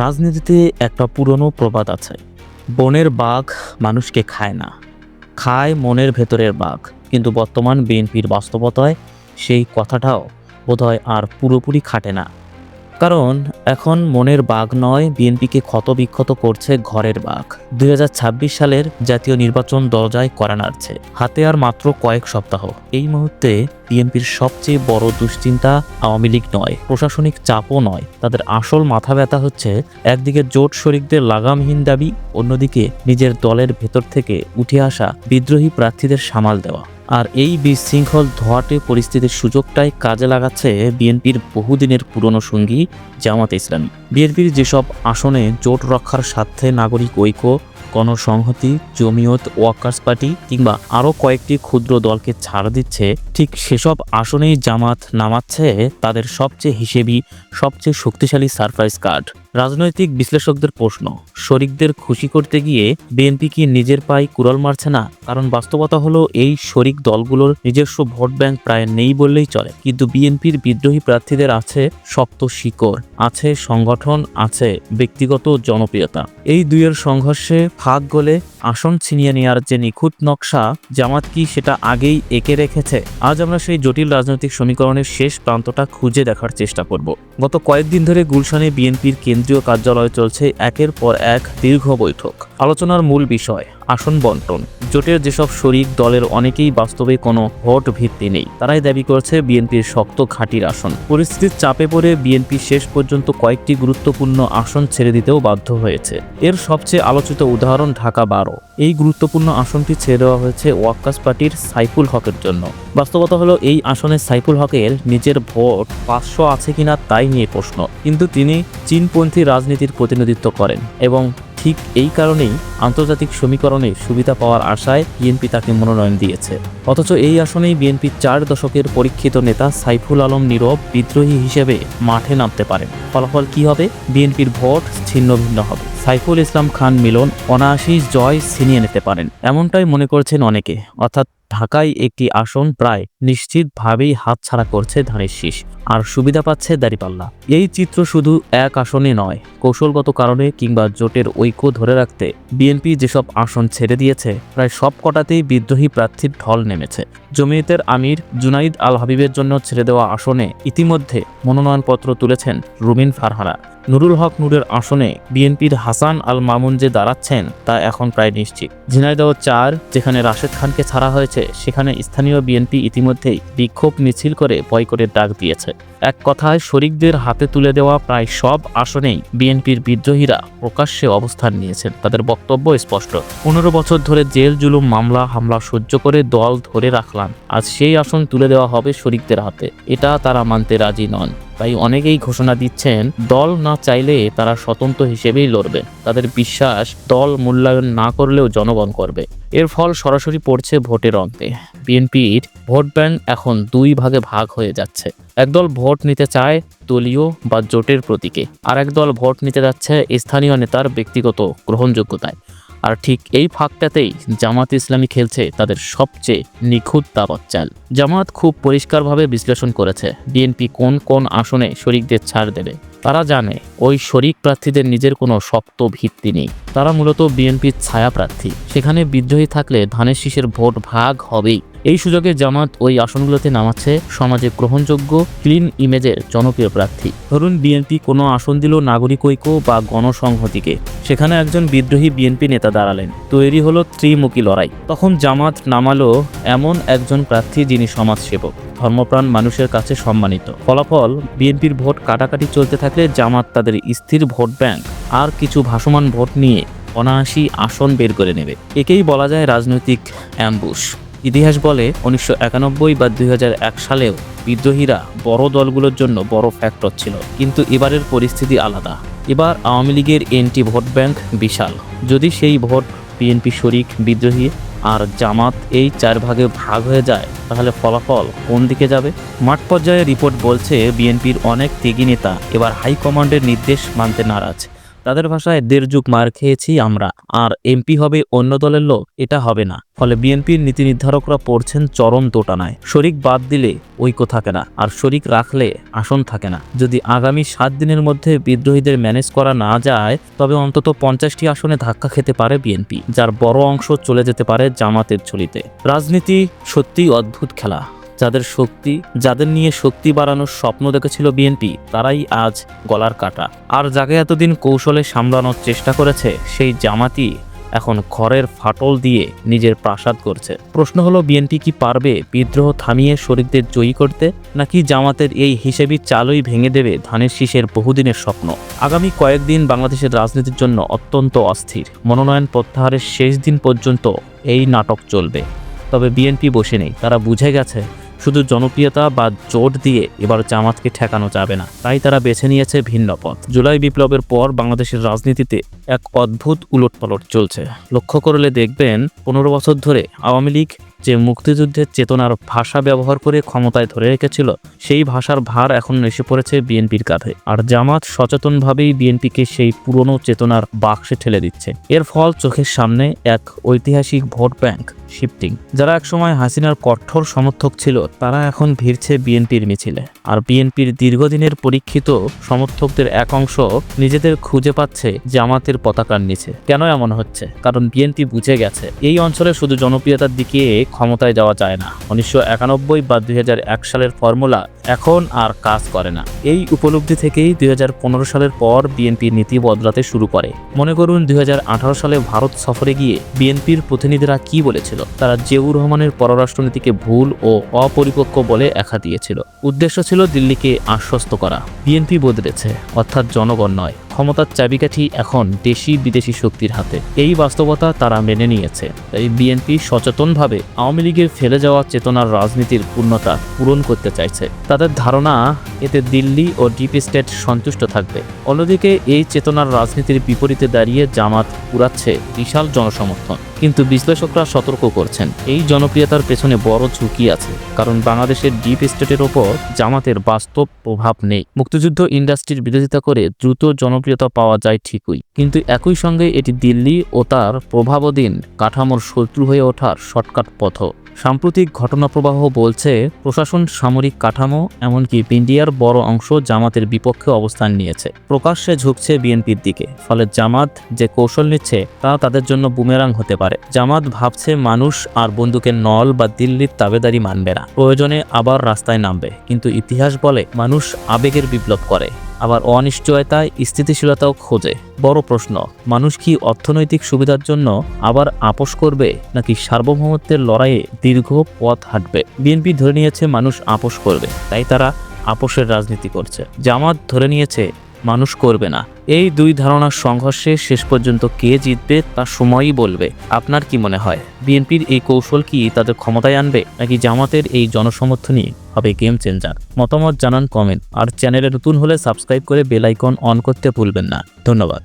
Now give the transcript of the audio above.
রাজনীতিতে একটা পুরনো প্রবাদ আছে, বনের বাঘ মানুষকে খায় না, খায় মনের ভেতরের বাঘ। কিন্তু বর্তমান বিএনপির বাস্তবতায় সেই কথাটাও বোধহয় আর পুরোপুরি খাটে না। কারণ এখন মনের বাঘ নয়, বিএনপিকে ক্ষতবিক্ষত করছে ঘরের বাঘ। 2026 সালের জাতীয় নির্বাচন দরজায় কড়া নাড়ছে, হাতে আর মাত্র কয়েক সপ্তাহ। এই মুহূর্তে বিএনপির সবচেয়ে বড় দুশ্চিন্তা আওয়ামী লীগ নয়, প্রশাসনিক চাপও নয়, তাদের আসল মাথা ব্যথা হচ্ছে একদিকে জোট শরিকদের লাগামহীন দাবি, অন্যদিকে নিজের দলের ভেতর থেকে উঠে আসা বিদ্রোহী প্রার্থীদের সামাল দেওয়া। আর এই বিশৃঙ্খল ধোয়াটে পরিস্থিতির সুযোগটাই কাজে লাগাচ্ছে বিএনপির বহুদিনের পুরনো সঙ্গী জামাতে ইসলামী। বিএনপির যেসব আসনে জোট রক্ষার স্বার্থে নাগরিক ঐক্য, গণসংহতি, জমিয়ত, ওয়ার্কার্স পার্টি কিংবা আরও কয়েকটি ক্ষুদ্র দলকে ছাড় দিচ্ছে, ঠিক সেসব আসনেই জামাত নামাচ্ছে তাদের সবচেয়ে হিসেবি, সবচেয়ে শক্তিশালী সারপ্রাইজ কার্ড। রাজনৈতিক বিশ্লেষকদের প্রশ্ন, শরিকদের খুশি করতে গিয়ে বিএনপি কি নিজের পায়ে কুড়াল মারছে না? কারণ বাস্তবতা হলো এই শরিক দলগুলোর নিজস্ব ভোট ব্যাংক প্রায় নেই বললেই চলে। কিন্তু বিএনপির বিদ্রোহী প্রার্থীদের আছে শক্ত শিকড়, আছে সংগঠন, আছে ব্যক্তিগত জনপ্রিয়তা। এই দুইয়ের সংঘর্ষে ফাঁক গলে আসন ছিনিয়ে নেওয়ার যে নিখুঁত নকশা জামাত কি সেটা আগেই এঁকে রেখেছে? আজ আমরা সেই জটিল রাজনৈতিক সমীকরণের শেষ প্রান্তটা খুঁজে দেখার চেষ্টা করব। গত কয়েকদিন ধরে গুলশানে বিএনপির কেন্দ্রীয় কার্যালয়ে চলছে একের পর এক দীর্ঘ বৈঠক। আলোচনার মূল বিষয় আসন বন্টন। জোটের যেসব শরিক দলের অনেকেই বাস্তবে কোনো ভোট ভিত্তি নেই, তারাই দাবি করছে বিএনপির শক্ত ঘাঁটির আসন। পরিস্থিতির চাপে পড়ে বিএনপি শেষ পর্যন্ত কয়েকটি গুরুত্বপূর্ণ আসন ছেড়ে দিতেও বাধ্য হয়েছে। এর সবচেয়ে আলোচিত উদাহরণ ঢাকা 12। এই গুরুত্বপূর্ণ আসনটি ছেড়ে দেওয়া হয়েছে ওয়াক্কাস পার্টির সাইফুল হকের জন্য। বাস্তবতা হলো এই আসনে সাইফুল হকের নিজের ভোট 500 আছে কিনা তাই নিয়ে প্রশ্ন। কিন্তু তিনি চীনপন্থী রাজনীতির প্রতিনিধিত্ব করেন এবং ঠিক এই কারণেই আন্তর্জাতিক সমীকরণে সুবিধা পাওয়ার আশায় বিএনপি তাকে মনোনয়ন দিয়েছে। অথচ এই আসনেই বিএনপির 4 দশকের পরীক্ষিত নেতা সাইফুল আলম নীরব বিদ্রোহী হিসেবে মাঠে নামতে পারেন। ফলাফল কি হবে? বিএনপির ভোট ছিন্ন ভিন্ন হবে। সাইফুল ইসলাম খান মিলন অনায়াসেই জয় ছিনিয়ে নিতে পারেন, এমনটাই মনে করছেন অনেকে। অর্থাৎ ঢাকায় একটি আসন প্রায় নিশ্চিতভাবেই হাতছাড়া করছে ধানের শীষ, আর সুবিধা পাচ্ছে দাঁড়িপাল্লা। এই চিত্র শুধু এক আসনে নয়, কৌশলগত কারণে কিংবা জোটের ঐক্য ধরে রাখতে বিএনপি যেসব আসন ছেড়ে দিয়েছে প্রায় সব কটাতেই বিদ্রোহী প্রার্থীর ঢল নেমেছে। জমিয়তের আমির জুনাইদ আল হাবিবের জন্য ছেড়ে দেওয়া আসনে ইতিমধ্যে মনোনয়নপত্র তুলেছেন রুমিন ফারহানা। নুরুল হক নূরের আসনে বিএনপির হাসান আল মামুন যে দাঁড়াচ্ছেন তা এখন প্রায় নিশ্চিত। ঝিনাইদহ 4, যেখানে রাশেদ খানকে ছাড়া হয়েছে, সেখানে স্থানীয় বিএনপি ইতিমধ্যেই বিক্ষোভ মিছিল করে বয়কটের ডাক দিয়েছে। এক কথায় শরিকদের হাতে তুলে দেওয়া প্রায় সব আসনেই বিএনপির বিদ্রোহীরা প্রকাশ্যে অবস্থান নিয়েছেন। তাদের বক্তব্য স্পষ্ট, 15 বছর ধরে জেল জুলুম মামলা হামলা সহ্য করে দল ধরে রাখলাম, আজ সেই আসন তুলে দেওয়া হবে শরিকদের হাতে। এটা তারা মানতে রাজি নন। তাই অনেকেই ঘোষণা দিচ্ছেন দল না চাইলে তারা স্বতন্ত্র হিসেবেই লড়বে। তাদের বিশ্বাস দল মূল্যায়ন না করলেও জনগণ করবে। এর ফল সরাসরি পড়ছে ভোটের অঙ্কে। বিএনপির ভোট ব্যাংক এখন 2 ভাগে ভাগ হয়ে যাচ্ছে। একদল ভোট নিতে চায় দলীয় বা জোটের প্রতীকে, আর একদল ভোট নিতে যাচ্ছে স্থানীয় নেতার ব্যক্তিগত গ্রহণযোগ্যতায়। আর ঠিক এই ফাঁকটাতেই জামাত ইসলামী খেলছে তাদের সবচেয়ে নিখুঁত দাবাত চাল। জামাত খুব পরিষ্কারভাবে বিশ্লেষণ করেছে বিএনপি কোন কোন আসনে শরিকদের ছাড় দেবে। তারা জানে ওই শরিক প্রার্থীদের নিজের কোনো শক্ত ভিত্তি নেই, তারা মূলত বিএনপির ছায়া প্রার্থী। সেখানে বিদ্রোহী থাকলে ধানের শীষের ভোট ভাগ হবেই। এই সুযোগে জামাত ওই আসনগুলোতে নামাচ্ছে সমাজে গ্রহণযোগ্য, ক্লিন ইমেজের জনপ্রিয় প্রার্থী। ধরুন বিএনপি কোনো আসন দিল নাগরিক ঐক্য বা গণসংহতিকে, সেখানে একজন বিদ্রোহী বিএনপি নেতা দাঁড়ালেন, তৈরি হলো ত্রিমুখী লড়াই। তখন জামাত নামালো এমন একজন প্রার্থী যিনি সমাজসেবক, ধর্মপ্রাণ, মানুষের কাছে সম্মানিত। ফলাফল, বিএনপির ভোট কাটাকাটি চলতে থাকলে জামাত তাদের স্থির ভোট ব্যাংক আর কিছু ভাসমান ভোট নিয়ে অনায়াসী আসন বের করে নেবে। একেই বলা যায় রাজনৈতিক অ্যাম্বুশ। ইতিহাস বলে 1991 বা 2001 সালেও বিদ্রোহীরা বড় দলগুলোর জন্য বড় ফ্যাক্টর ছিল, কিন্তু এবারের পরিস্থিতি আলাদা। এবার আওয়ামী লীগের এন্টি ভোট ব্যাংক বিশাল। যদি সেই ভোট বিএনপি শরিক, বিদ্রোহী আর জামাত এই 4 ভাগে ভাগ হয়ে যায়, তাহলে ফলাফল কোন দিকে যাবে? মাঠ পর্যায়ে রিপোর্ট বলছে বিএনপির অনেক ত্যাগী নেতা এবার হাইকমান্ডের নির্দেশ মানতে নারাজ। তাদের ভাষায় 1.5 যুগ মার খেয়েছি আমরা, আর এমপি হবে অন্য দলের লোক, এটা হবে না। ফলে বিএনপির নীতি নির্ধারকরা পড়ছেন চরম দোটানায়। শরিক বাদ দিলে ঐক্য থাকে না, আর শরিক রাখলে আসন থাকে না। যদি আগামী 7 দিনের মধ্যে বিদ্রোহীদের ম্যানেজ করা না যায়, তবে অন্তত 50টি আসনে ধাক্কা খেতে পারে বিএনপি, যার বড় অংশ চলে যেতে পারে জামাতের ঝুলিতে। রাজনীতি সত্যিই অদ্ভুত খেলা। যাদের নিয়ে শক্তি বাড়ানোর স্বপ্ন দেখেছিল বিএনপি, তারাই আজ গলার কাটা। আর যাকে এতদিন কৌশলে সামলানোর চেষ্টা করেছে, সেই জামাতই এখন ঘরের ফাটল দিয়ে নিজের প্রাসাদ করছে। প্রশ্ন হলো, বিএনপি কি পারবে বিদ্রোহ থামিয়ে শরিকদের জয়ী করতে, নাকি জামাতের এই হিসেবি চালই ভেঙে দেবে ধানের শীষের বহুদিনের স্বপ্ন? আগামী কয়েকদিন বাংলাদেশের রাজনীতির জন্য অত্যন্ত অস্থির। মনোনয়ন প্রত্যাহারের শেষ দিন পর্যন্ত এই নাটক চলবে। তবে বিএনপি বসে নেই। তারা বুঝে গেছে শুধু জনপ্রিয়তা বা জোট দিয়ে এবার জামাতকে ঠেকানো যাবে না। তাই তারা বেছে নিয়েছে ভিন্ন পথ। জুলাই বিপ্লবের পর বাংলাদেশের রাজনীতিতে এক অদ্ভুত উলটপালট চলছে। লক্ষ্য করলে দেখবেন 15 বছর ধরে আওয়ামী লীগ যে মুক্তিযুদ্ধের চেতনার ভাষা ব্যবহার করে ক্ষমতায় ধরে রেখেছিল, সেই ভাষার ভার এখন এসে পড়েছে বিএনপির কাঁধে। আর জামাত সচেতনভাবেই বিএনপিকে সেই পুরনো চেতনার বাক্সে ঠেলে দিচ্ছে। এর ফল চোখের সামনে এক ঐতিহাসিক ভোট ব্যাংক শিফটিং। যারা একসময় হাসিনার কঠোর সমর্থক ছিল, তারা এখন ভিড়ছে বিএনপির মিছিলে। আর বিএনপির দীর্ঘদিনের পরীক্ষিত সমর্থকদের এক অংশ নিজেদের খুঁজে পাচ্ছে জামাতের পতাকার নিচে। কেন এমন হচ্ছে? কারণ বিএনপি বুঝে গেছে এই অঞ্চলে শুধু জনপ্রিয়তার দিকে ক্ষমতায় যাওয়া যায় না। 1991 বা 2001 সালের ফর্মুলা এখন আর কাজ করে না। এই উপলব্ধি থেকেই 2015 সালের পর বিএনপির নীতি বদলাতে শুরু করে। মনে করুন 2018 সালে ভারত সফরে গিয়ে বিএনপির প্রতিনিধিরা কি বলেছিল। তারা জিয়াউর রহমানের পররাষ্ট্রনীতিকে ভুল ও অপরিপক্ক বলে আখ্যা দিয়েছিল। উদ্দেশ্য ছিল দিল্লিকে আশ্বস্ত করা। বিএনপি বদলেছে, অর্থাৎ জনগণ নয়। ক্ষমতার চাবিকাঠি এখন দেশি বিদেশি শক্তির হাতে। এই বাস্তবতা তারা মেনে নিয়েছে। তাই বিএনপি সচেতনভাবে আওয়ামী লীগের ফেলে যাওয়া চেতনার রাজনীতির পূর্ণতা পূরণ করতে চাইছে। তাদের ধারণা, এতে দিল্লি ও ডিপ স্টেট সন্তুষ্ট থাকবে। অন্যদিকে এই চেতনার রাজনীতির বিপরীতে দাঁড়িয়ে জামাত কুড়াচ্ছে বিশাল জনসমর্থন। কিন্তু বিশ্লেষকরা সতর্ক করছেন, এই জনপ্রিয়তার পেছনে বড় ঝুঁকি আছে। কারণ বাংলাদেশের ডিপ স্টেটের ওপর জামাতের বাস্তব প্রভাব নেই। মুক্তিযুদ্ধ ইন্ডাস্ট্রির বিরোধিতা করে দ্রুত জনপ্রিয়তা পাওয়া যায় ঠিকই, কিন্তু একই সঙ্গে এটি দিল্লি ও তার প্রভাবাধীন কাঠামোর শত্রু হয়ে ওঠার শর্টকাট পথ। সাম্প্রতিক ঘটনাপ্রবাহ বলছে, প্রশাসন, সামরিক কাঠামো, এমনকি ইন্ডিয়ার বড় অংশ জামাতের বিপক্ষে অবস্থান নিয়েছে। প্রকাশ্যে ঝুঁকছে বিএনপির দিকে। ফলে জামাত যে কৌশল নিচ্ছে, তা তাদের জন্য বুমেরাং হতে পারে। জামাত ভাবছে মানুষ আর বন্দুকের নল বা দিল্লির তাবেদারি মানবে না, প্রয়োজনে আবার রাস্তায় নামবে। কিন্তু ইতিহাস বলে, মানুষ আবেগের বিপ্লব করে, আবার অনিশ্চয়তায় স্থিতিশীলতাও খোঁজে। বড় প্রশ্ন, মানুষ কি অর্থনৈতিক সুবিধার জন্য আবার আপোষ করবে, নাকি সার্বভৌমত্বের লড়াইয়ে দীর্ঘ পথ হাঁটবে? বিএনপি ধরে নিয়েছে মানুষ আপোষ করবে, তাই তারা আপোষের রাজনীতি করছে। জামাত ধরে নিয়েছে মানুষ করবে না। এই দুই ধারণার সংঘর্ষে শেষ পর্যন্ত কে জিতবে তা সময়ই বলবে। আপনার কি মনে হয়, বিএনপির এই কৌশল কি তাদের ক্ষমতায় আনবে, নাকি জামাতের এই জনসমর্থনই হবে গেম চেঞ্জার? মতামত জানান কমেন্ট। আর চ্যানেলে নতুন হলে সাবস্ক্রাইব করে বেল আইকন অন করতে ভুলবেন না। ধন্যবাদ।